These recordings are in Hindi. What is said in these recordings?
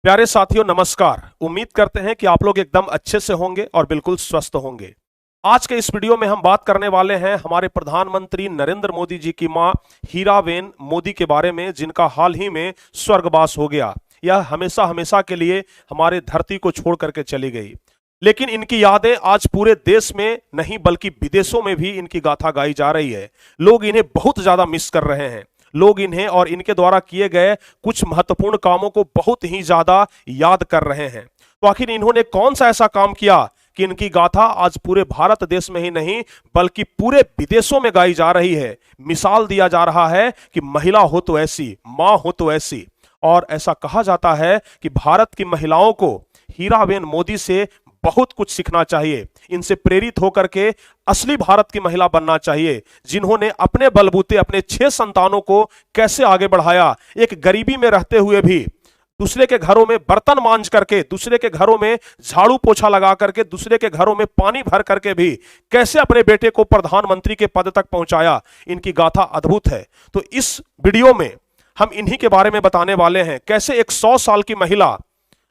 प्यारे साथियों नमस्कार। उम्मीद करते हैं कि आप लोग एकदम अच्छे से होंगे और बिल्कुल स्वस्थ होंगे। आज के इस वीडियो में हम बात करने वाले हैं हमारे प्रधानमंत्री नरेंद्र मोदी जी की मां हीराबेन मोदी के बारे में, जिनका हाल ही में स्वर्गवास हो गया। यह हमेशा हमेशा के लिए हमारे धरती को छोड़ करके चली गई, लेकिन इनकी यादें आज पूरे देश में नहीं बल्कि विदेशों में भी इनकी गाथा गाई जा रही है। लोग इन्हें बहुत ज्यादा मिस कर रहे हैं। लोग इन्हें और इनके द्वारा किए गए कुछ महत्वपूर्ण कामों को बहुत ही ज्यादा याद कर रहे हैं। तो आखिर इन्होंने कौन सा ऐसा काम किया कि इनकी गाथा आज पूरे भारत देश में ही नहीं बल्कि पूरे विदेशों में गाई जा रही है। मिसाल दिया जा रहा है कि महिला हो तो ऐसी, मां हो तो ऐसी। और ऐसा कहा जाता है कि भारत की महिलाओं को हीराबेन मोदी से बहुत कुछ सीखना चाहिए। इनसे प्रेरित होकर के असली भारत की महिला बनना चाहिए, जिन्होंने अपने बलबूते अपने 6 संतानों को कैसे आगे बढ़ाया। एक गरीबी में रहते हुए भी दूसरे के घरों में बर्तन मांज करके, दूसरे के घरों में झाड़ू पोछा लगा करके, दूसरे के घरों में पानी भर करके भी कैसे अपने बेटे को प्रधानमंत्री के पद तक पहुंचाया। इनकी गाथा अद्भुत है। तो इस वीडियो में हम इन्हीं के बारे में बताने वाले हैं, कैसे एक 100 साल की महिला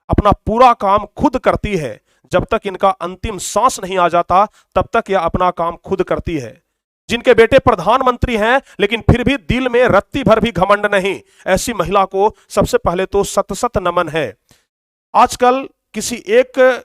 अपना पूरा काम खुद करती है। जब तक इनका अंतिम सांस नहीं आ जाता तब तक यह अपना काम खुद करती है। जिनके बेटे प्रधानमंत्री हैं लेकिन फिर भी दिल में रत्ती भर भी घमंड नहीं, ऐसी महिला को सबसे पहले तो सत सत नमन है। आजकल किसी एक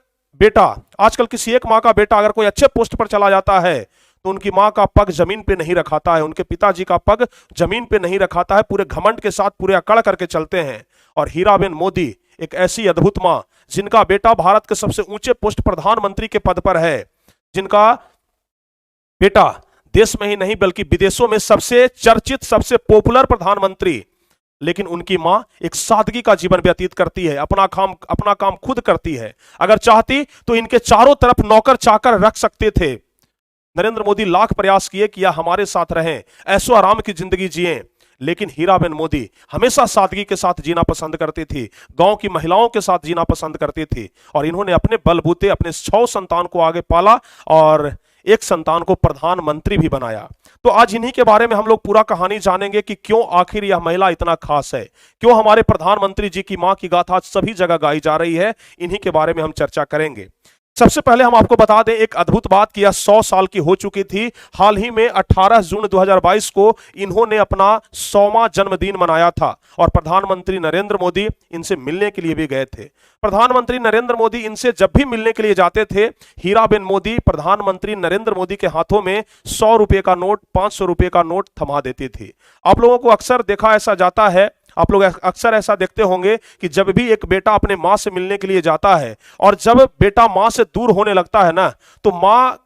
माँ का बेटा अगर कोई अच्छे पोस्ट पर चला जाता है तो उनकी माँ का पग जमीन पे नहीं रखाता है, उनके पिताजी का पग जमीन पे नहीं रखाता है, पूरे घमंड के साथ पूरे अकड़ करके चलते हैं। और हीराबेन मोदी एक ऐसी अद्भुत मां, जिनका बेटा भारत के सबसे ऊंचे पोस्ट प्रधानमंत्री के पद पर है, जिनका बेटा देश में ही नहीं बल्कि विदेशों में सबसे चर्चित सबसे पॉपुलर प्रधानमंत्री, लेकिन उनकी मां एक सादगी का जीवन व्यतीत करती है, अपना काम खुद करती है। अगर चाहती तो इनके चारों तरफ नौकर चाकर रख सकते थे। नरेंद्र मोदी लाख प्रयास किए कि यह हमारे साथ रहें, ऐशो आराम की जिंदगी जिए, लेकिन हीराबेन मोदी हमेशा सादगी के साथ जीना पसंद करती थी, गांव की महिलाओं के साथ जीना पसंद करती थी। और इन्होंने अपने बलबूते अपने 6 संतान को आगे पाला और एक संतान को प्रधानमंत्री भी बनाया। तो आज इन्हीं के बारे में हम लोग पूरा कहानी जानेंगे कि क्यों आखिर यह महिला इतना खास है, क्यों हमारे प्रधानमंत्री जी की मां की गाथा सभी जगह गाई जा रही है। इन्हीं के बारे में हम चर्चा करेंगे। सबसे पहले हम आपको बता दें एक अद्भुत बात कि यह 100 साल की हो चुकी थी। हाल ही में 18 जून 2022 को इन्होंने अपना 100वां जन्मदिन मनाया था और प्रधानमंत्री नरेंद्र मोदी इनसे मिलने के लिए भी गए थे। प्रधानमंत्री नरेंद्र मोदी इनसे जब भी मिलने के लिए जाते थे, हीराबेन मोदी प्रधानमंत्री नरेंद्र मोदी के हाथों में 100 रुपए का नोट, 500 रुपए का नोट थमा देती थी। आप लोगों को अक्सर देखा ऐसा जाता है, आप लोग अक्सर ऐसा देखते होंगे कि जब भी एक बेटा अपने मां से मिलने के लिए जाता है और जब बेटा मां से दूर होने लगता है ना, तो मां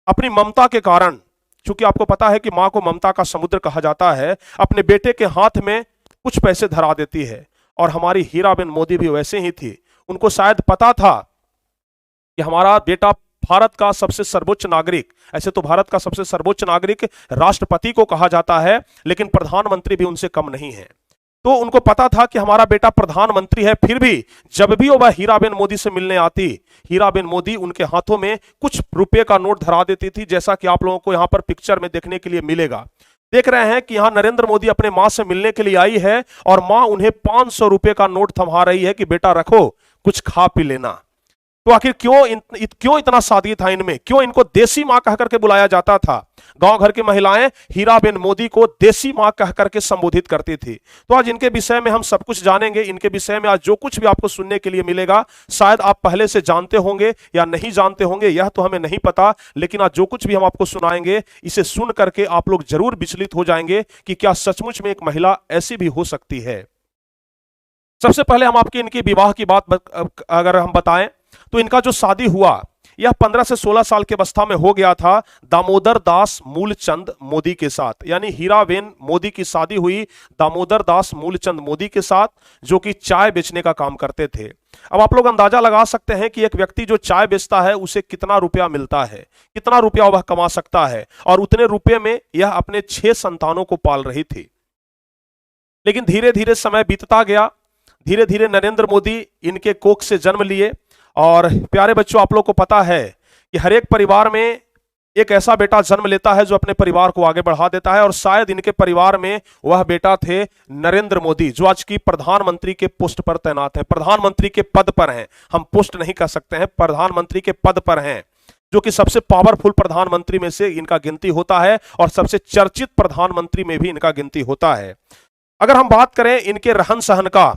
अपनी ममता के कारण, चूंकि आपको पता है कि मां को ममता का समुद्र कहा जाता है, अपने बेटे के हाथ में कुछ पैसे धरा देती है। और हमारी हीराबेन मोदी भी वैसे ही थी। उनको शायद पता था कि हमारा बेटा भारत का सबसे सर्वोच्च नागरिक, ऐसे तो भारत का सबसे सर्वोच्च नागरिक राष्ट्रपति को कहा जाता है, लेकिन प्रधानमंत्री भी उनसे कम नहीं है। तो उनको पता था कि हमारा बेटा प्रधानमंत्री है, फिर भी जब भी वह हीराबेन मोदी से मिलने आती, हीराबेन मोदी उनके हाथों में कुछ रुपए का नोट धरा देती थी, जैसा कि आप लोगों को यहां पर पिक्चर में देखने के लिए मिलेगा। देख रहे हैं कि यहां नरेंद्र मोदी अपने मां से मिलने के लिए आई है और मां उन्हें 500 रुपए का नोट थमा रही है कि बेटा रखो, कुछ खा पी लेना। तो आखिर क्यों इतना सादगी था इनमें, क्यों इनको देसी मां कह करके बुलाया जाता था। गांव घर की महिलाएं हीराबेन मोदी को देसी मां कह करके संबोधित करती थी। तो आज इनके विषय में हम सब कुछ जानेंगे। इनके विषय में आज जो कुछ भी आपको सुनने के लिए मिलेगा, शायद आप पहले से जानते होंगे या नहीं जानते होंगे, यह तो हमें नहीं पता, लेकिन आज जो कुछ भी हम आपको सुनाएंगे, इसे सुन करके आप लोग जरूर विचलित हो जाएंगे कि क्या सचमुच में एक महिला ऐसी भी हो सकती है। सबसे पहले हम आपकी इनकी विवाह की बात अगर हम बताएं तो इनका जो शादी हुआ यह 15 से 16 साल के अवस्था में हो गया था दामोदर दास मूलचंद मोदी के साथ। यानी हीराबेन मोदी की शादी हुई दामोदर दास मूलचंद मोदी के साथ, जो कि चाय बेचने का काम करते थे। अब आप लोग अंदाजा लगा सकते हैं कि एक व्यक्ति जो चाय बेचता है उसे कितना रुपया मिलता है, कितना रुपया वह कमा सकता है, और उतने रुपये में यह अपने 6 संतानों को पाल रही थी। लेकिन धीरे धीरे समय बीतता गया, धीरे धीरे नरेंद्र मोदी इनके कोख से जन्म लिए। और प्यारे बच्चों, आप लोग को पता है कि हर एक परिवार में एक ऐसा बेटा जन्म लेता है जो अपने परिवार को आगे बढ़ा देता है, और शायद इनके परिवार में वह बेटा थे नरेंद्र मोदी, जो आज की प्रधानमंत्री के पोस्ट पर तैनात है, प्रधानमंत्री के पद पर हैं। हम पोस्ट नहीं कह सकते हैं, प्रधानमंत्री के पद पर हैं, जो कि सबसे पावरफुल प्रधानमंत्री में से इनका गिनती होता है और सबसे चर्चित प्रधानमंत्री में भी इनका गिनती होता है। अगर हम बात करें इनके रहन सहन का,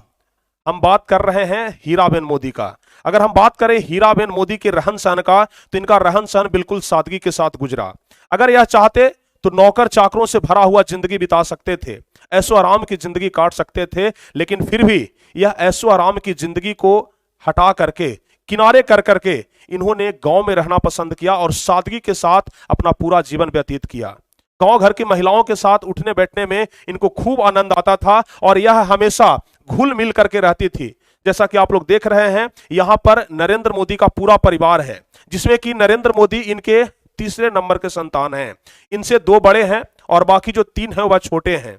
हम बात कर रहे हैं हीराबेन मोदी का। अगर हम बात करें हीराबेन मोदी के रहन सहन का, तो इनका रहन सहन बिल्कुल सादगी के साथ गुजरा। अगर यह चाहते तो नौकर चाकरों से भरा हुआ जिंदगी बिता सकते थे, ऐशो आराम की जिंदगी काट सकते थे, लेकिन फिर भी यह ऐशो आराम की जिंदगी को हटा करके, किनारे कर करके इन्होंने गांव में रहना पसंद किया और सादगी के साथ अपना पूरा जीवन व्यतीत किया। गांव घर की महिलाओं के साथ उठने बैठने में इनको खूब आनंद आता था और यह हमेशा घुल मिल करके रहती थी। जैसा कि आप लोग देख रहे हैं, यहां पर नरेंद्र मोदी का पूरा परिवार है, जिसमें कि नरेंद्र मोदी इनके तीसरे नंबर के संतान हैं। इनसे 2 बड़े हैं और बाकी जो 3 हैं वह छोटे हैं।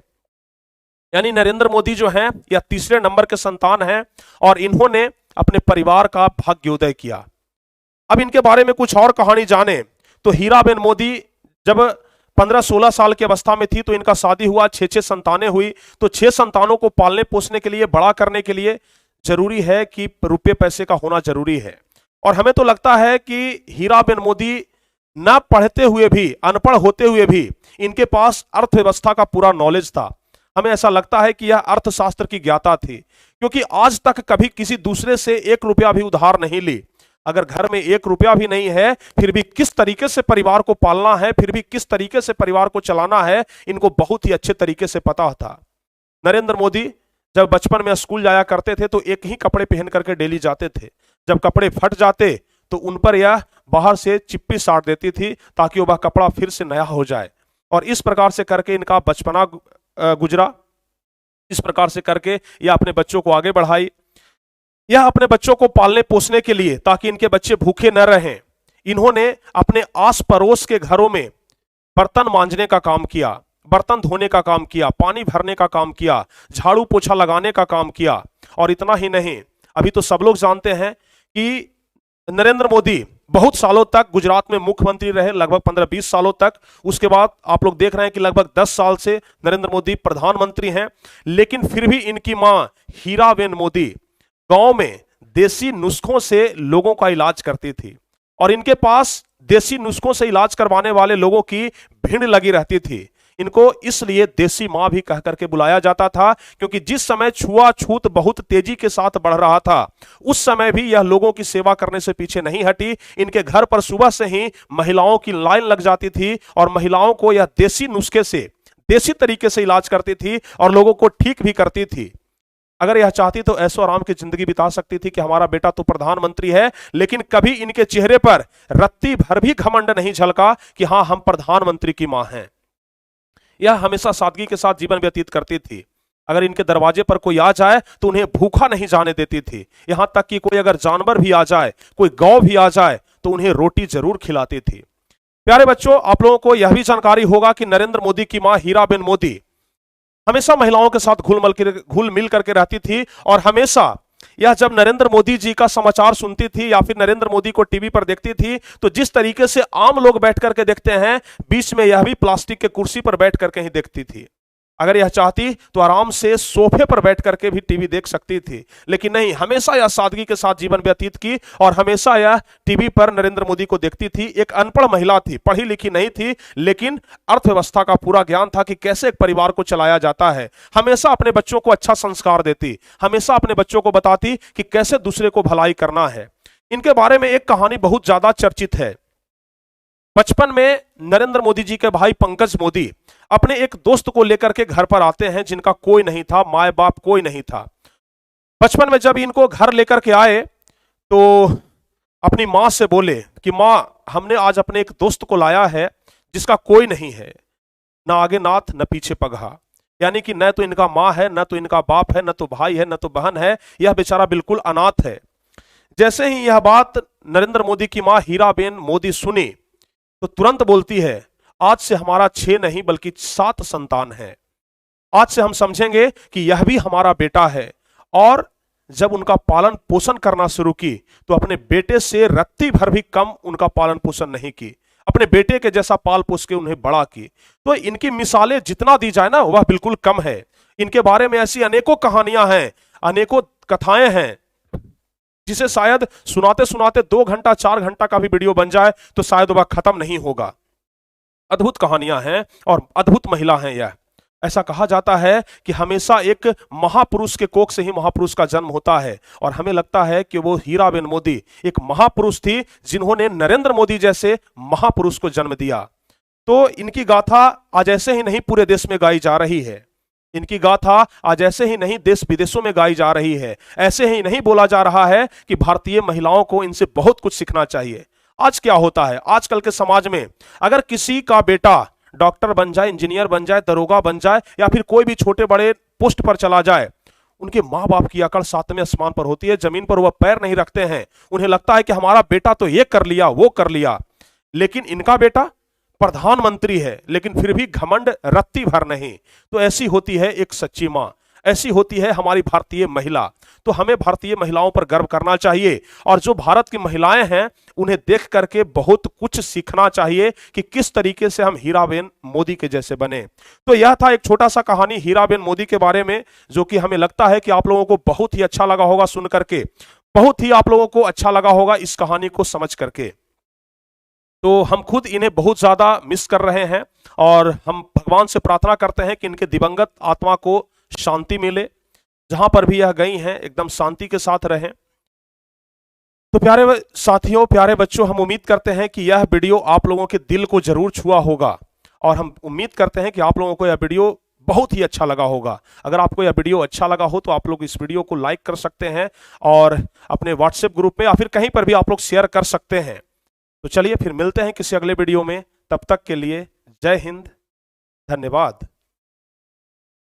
यानी नरेंद्र मोदी जो हैं यह तीसरे नंबर के संतान हैं और इन्होंने अपने परिवार का भाग्योदय किया। अब इनके बारे में कुछ और कहानी जाने तो हीराबेन मोदी जब 15-16 साल की अवस्था में थी तो इनका शादी हुआ, 6 संतानें हुई। तो 6 संतानों को पालने पोसने के लिए, बड़ा करने के लिए जरूरी है कि रुपये पैसे का होना जरूरी है। और हमें तो लगता है कि हीराबेन मोदी न पढ़ते हुए भी, अनपढ़ होते हुए भी इनके पास अर्थव्यवस्था का पूरा नॉलेज था। हमें ऐसा लगता है कि यह अर्थशास्त्र की ज्ञाता थी, क्योंकि आज तक कभी किसी दूसरे से 1 रुपया भी उधार नहीं ली। अगर घर में 1 रुपया भी नहीं है, फिर भी किस तरीके से परिवार को पालना है, फिर भी किस तरीके से परिवार को चलाना है, इनको बहुत ही अच्छे तरीके से पता था। नरेंद्र मोदी जब बचपन में स्कूल जाया करते थे तो एक ही कपड़े पहन करके डेली जाते थे। जब कपड़े फट जाते तो उन पर यह बाहर से चिप्पी साट देती थी ताकि वह कपड़ा फिर से नया हो जाए। और इस प्रकार से करके इनका बचपना गुजरा। इस प्रकार से करके यह अपने बच्चों को आगे बढ़ाई। यह अपने बच्चों को पालने पोसने के लिए, ताकि इनके बच्चे भूखे न रहें, इन्होंने अपने आस पड़ोस के घरों में बर्तन मांजने का काम किया, बर्तन धोने का काम किया, पानी भरने का काम किया, झाड़ू पोछा लगाने का काम किया। और इतना ही नहीं, अभी तो सब लोग जानते हैं कि नरेंद्र मोदी बहुत सालों तक गुजरात में मुख्यमंत्री रहे, लगभग 15-20 सालों तक। उसके बाद आप लोग देख रहे हैं कि लगभग 10 साल से नरेंद्र मोदी प्रधानमंत्री हैं। लेकिन फिर भी इनकी मां हीराबेन मोदी गांव में देसी नुस्खों से लोगों का इलाज करती थी और इनके पास देसी नुस्खों से इलाज करवाने वाले लोगों की भीड़ लगी रहती थी। इनको इसलिए देसी मां भी कह करके बुलाया जाता था, क्योंकि जिस समय छुआछूत बहुत तेजी के साथ बढ़ रहा था, उस समय भी यह लोगों की सेवा करने से पीछे नहीं हटी। इनके घर पर सुबह से ही महिलाओं की लाइन लग जाती थी और महिलाओं को यह देसी नुस्खे से, देसी तरीके से इलाज करती थी और लोगों को ठीक भी करती थी। अगर यह चाहती तो ऐशो आराम की जिंदगी बिता सकती थी कि हमारा बेटा तो प्रधानमंत्री है, लेकिन कभी इनके चेहरे पर रत्ती भर भी घमंड नहीं झलका कि हां हम प्रधानमंत्री की मां हैं। यह हमेशा सादगी के साथ जीवन व्यतीत करती थी। अगर इनके दरवाजे पर कोई आ जाए तो उन्हें भूखा नहीं जाने देती थी। यहां तक कि कोई अगर जानवर भी आ जाए, कोई गौ भी आ जाए, तो उन्हें रोटी जरूर खिलाती थी। प्यारे बच्चों, आप लोगों को यह भी जानकारी होगा कि नरेंद्र मोदी की मां हीराबेन मोदी हमेशा महिलाओं के साथ घुल मिल करके रहती थी और हमेशा यह जब नरेंद्र मोदी जी का समाचार सुनती थी या फिर नरेंद्र मोदी को टीवी पर देखती थी, तो जिस तरीके से आम लोग बैठ करके देखते हैं, बीच में यह भी प्लास्टिक के कुर्सी पर बैठ करके ही देखती थी। अगर यह चाहती तो आराम से सोफे पर बैठ करके भी टीवी देख सकती थी, लेकिन नहीं, हमेशा यह सादगी के साथ जीवन व्यतीत की और हमेशा यह टीवी पर नरेंद्र मोदी को देखती थी। एक अनपढ़ महिला थी, पढ़ी लिखी नहीं थी, लेकिन अर्थव्यवस्था का पूरा ज्ञान था कि कैसे एक परिवार को चलाया जाता है। हमेशा अपने बच्चों को अच्छा संस्कार देती, हमेशा अपने बच्चों को बताती कि कैसे दूसरे को भलाई करना है। इनके बारे में एक कहानी बहुत ज्यादा चर्चित है। बचपन में नरेंद्र मोदी जी के भाई पंकज मोदी अपने एक दोस्त को लेकर के घर पर आते हैं, जिनका कोई नहीं था, माए बाप कोई नहीं था। बचपन में जब इनको घर लेकर के आए तो अपनी मां से बोले कि मां, हमने आज अपने एक दोस्त को लाया है जिसका कोई नहीं है, ना आगे नाथ न पीछे पगहा। यानी कि न तो इनका मां है, न तो इनका बाप है, न तो भाई है, न तो बहन है, यह बेचारा बिल्कुल अनाथ है। जैसे ही यह बात नरेंद्र मोदी की मां हीराबेन मोदी सुनी तो तुरंत बोलती है, आज से हमारा 6 नहीं बल्कि 7 संतान है। आज से हम समझेंगे कि यह भी हमारा बेटा है। और जब उनका पालन पोषण करना शुरू की तो अपने बेटे से रत्ती भर भी कम उनका पालन पोषण नहीं की। अपने बेटे के जैसा पाल पोस के उन्हें बड़ा की। तो इनकी मिसालें जितना दी जाए ना वह बिल्कुल कम है। इनके बारे में ऐसी अनेकों कहानियां हैं, अनेकों कथाएं हैं, जिसे शायद सुनाते सुनाते 2 घंटा 4 घंटा का भी वीडियो बन जाए तो शायद वह खत्म नहीं होगा। अद्भुत कहानियां हैं और अद्भुत महिला हैं यह। ऐसा कहा जाता है कि हमेशा एक महापुरुष के कोख से ही महापुरुष का जन्म होता है, और हमें लगता है कि वो हीराबेन मोदी एक महापुरुष थी जिन्होंने नरेंद्र मोदी जैसे महापुरुष को जन्म दिया। तो इनकी गाथा आज ऐसे ही नहीं पूरे देश में गाई जा रही है, इनकी गाथा आज ऐसे ही नहीं देश विदेशों में गाई जा रही है, ऐसे ही नहीं बोला जा रहा है कि भारतीय महिलाओं को इनसे बहुत कुछ सीखना चाहिए। आज क्या होता है आजकल के समाज में, अगर किसी का बेटा डॉक्टर बन जाए, इंजीनियर बन जाए, दरोगा बन जाए, या फिर कोई भी छोटे बड़े पोस्ट पर चला जाए, उनके माँ बाप की अकड़ सातवें आसमान पर होती है, जमीन पर वह पैर नहीं रखते हैं। उन्हें लगता है कि हमारा बेटा तो ये कर लिया वो कर लिया, लेकिन इनका बेटा प्रधानमंत्री है, लेकिन फिर भी घमंड रत्ती भर नहीं। तो ऐसी होती है एक सच्ची माँ, ऐसी होती है हमारी भारतीय महिला। तो हमें भारतीय महिलाओं पर गर्व करना चाहिए, और जो भारत की महिलाएं हैं उन्हें देख करके बहुत कुछ सीखना चाहिए कि किस तरीके से हम हीराबेन मोदी के जैसे बने। तो यह था एक छोटा सा कहानी हीराबेन मोदी के बारे में, जो कि हमें लगता है कि आप लोगों को बहुत ही अच्छा लगा होगा सुन करके, बहुत ही आप लोगों को अच्छा लगा होगा इस कहानी को समझ करके। तो हम खुद इन्हें बहुत ज्यादा मिस कर रहे हैं, और हम भगवान से प्रार्थना करते हैं कि इनके दिवंगत आत्मा को शांति मिले, जहां पर भी यह गई हैं एकदम शांति के साथ रहें। तो प्यारे साथियों, प्यारे बच्चों, हम उम्मीद करते हैं कि यह वीडियो आप लोगों के दिल को जरूर छुआ होगा, और हम उम्मीद करते हैं कि आप लोगों को यह वीडियो बहुत ही अच्छा लगा होगा। अगर आपको यह वीडियो अच्छा लगा हो तो आप लोग इस वीडियो को लाइक कर सकते हैं, और अपने व्हाट्सएप ग्रुप में या फिर कहीं पर भी आप लोग शेयर कर सकते हैं। तो चलिए फिर मिलते हैं किसी अगले वीडियो में, तब तक के लिए जय हिंद, धन्यवाद।